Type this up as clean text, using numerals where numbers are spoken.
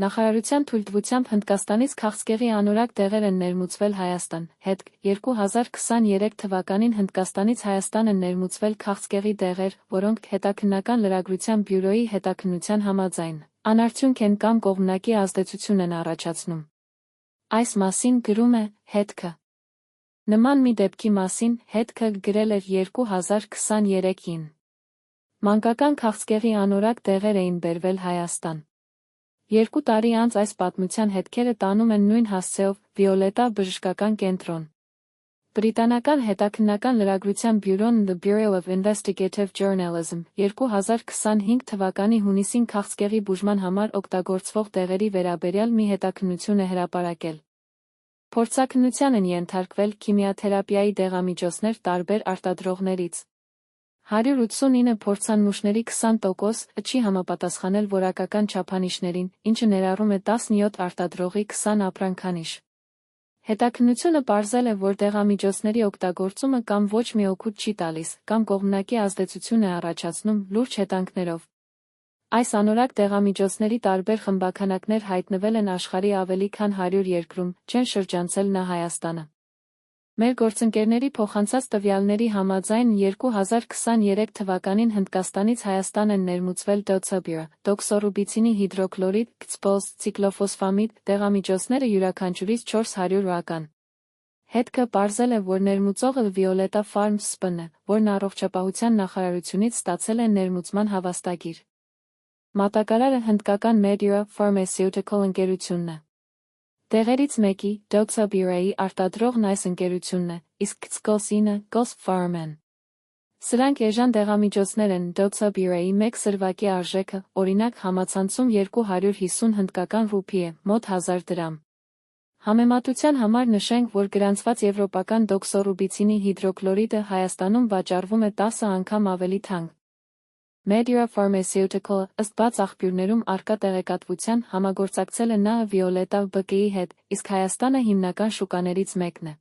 Նախարարության թույլտվությամբ Հնդկաստանից քաղցկեղի անորակ դեղեր են ներմուծվել Հայաստան, հետք 2023 թվականին Հնդկաստանից Հայաստան են ներմուծվել քաղցկեղի դեղեր, որոնք հետաքննական լրագրության բյուրոյի հետաքննության համաձայն անարդյունք են կամ կողմնակի ազդեցություն են առաջացնում։ Այս մասին գրում է հետքը։ Նման մի դեպքի մասին հետքը գրել էր 2023-ին։ Մանկական քաղցկեղի անորակ դեղեր էին բերվել Հայաստան։ 2 տարի անց այս պատմության հետքերը տանում են նույն հասցեով Վիոլետա բժշկական կենտրոն։ Բրիտանական հետաքննական լրագրության բյուրոն The Bureau of Investigative Journalism 2025 թվականի հունիսին քաղցկեղի բուժման համար օգտագործվող դեղերի վերաբերյալ մի հետաքննություն է հրապարակել։ Փորձաքննության են ենթարկվել քիմիաթերապիայի դեղամիջոցներ տարբեր արտադրողներից։ 189 փորձանմուշների 20%-ը չի համապատասխանել որակական չափանիշներին, ինչը ներառում է 17 արտադրողի 20 ապրանքանիշ։ Հետաքննությունը պարզել է, որ դեղամիջոցների օգտագործումը կամ ոչ մի օգուտ չի տալիս, կամ կողմնակի ազդեցություն է առաջացնում լուրջ հետանքներով։ Այս անորակ դեղամիջոցների տարբեր խմբաքանակներ հայտնվել են աշխարհի ավելի քան 100 երկրում, չեն շրջանցել նա Հայաստանը։ Մեր գործընկերների փոխանցած տվյալների համաձայն 2023 թվականին Հնդկաստանից Հայաստան են ներմուծվել դոցաբիրա, դոքսորուբիցինի հիդրոքլորիդ, քսպոզ, ցիկլոֆոսֆամիդ դեղամիջոցները յուրաքանչյուրից 400 ռական։ Հետքը պարզել է, որ ներմուծողը Վիոլետա Farms SP-ն է, որն առողջապահության նախարարությունից ստացել է ներմուծման հավաստագիր։ Մատակարարը հնդկական Media Pharmaceutical ընկերությունն է։ Դեղերից մեկի, Doxabirայի արտադրողն այս ընկերությունն է, իսկ Xcosine-ը Gosp Pharma-ն։ Սրանք էժան դեղամիջոցներ են, Doxabirայի 1 սրվակի արժեքը, օրինակ, համացանցում 250 հնդկական ռուպի է, մոտ 1000 դրամ։ Համեմատության համար նշենք, որ գրանցված եվրոպական դոքսորուբիցինի հիդրոքլորիդը Հայաստանում վաճառվում է 10 անգամ ավելի թանկ։ Media Pharmaceutical-ը, ըստ բաց աղբյուրներում առկա տեղեկատվության, համագործակցել է ՆԱ Վիոլետա ԲԿ-ի հետ, իսկ Հայաստանը հիմնական շուկաներից մեկն է։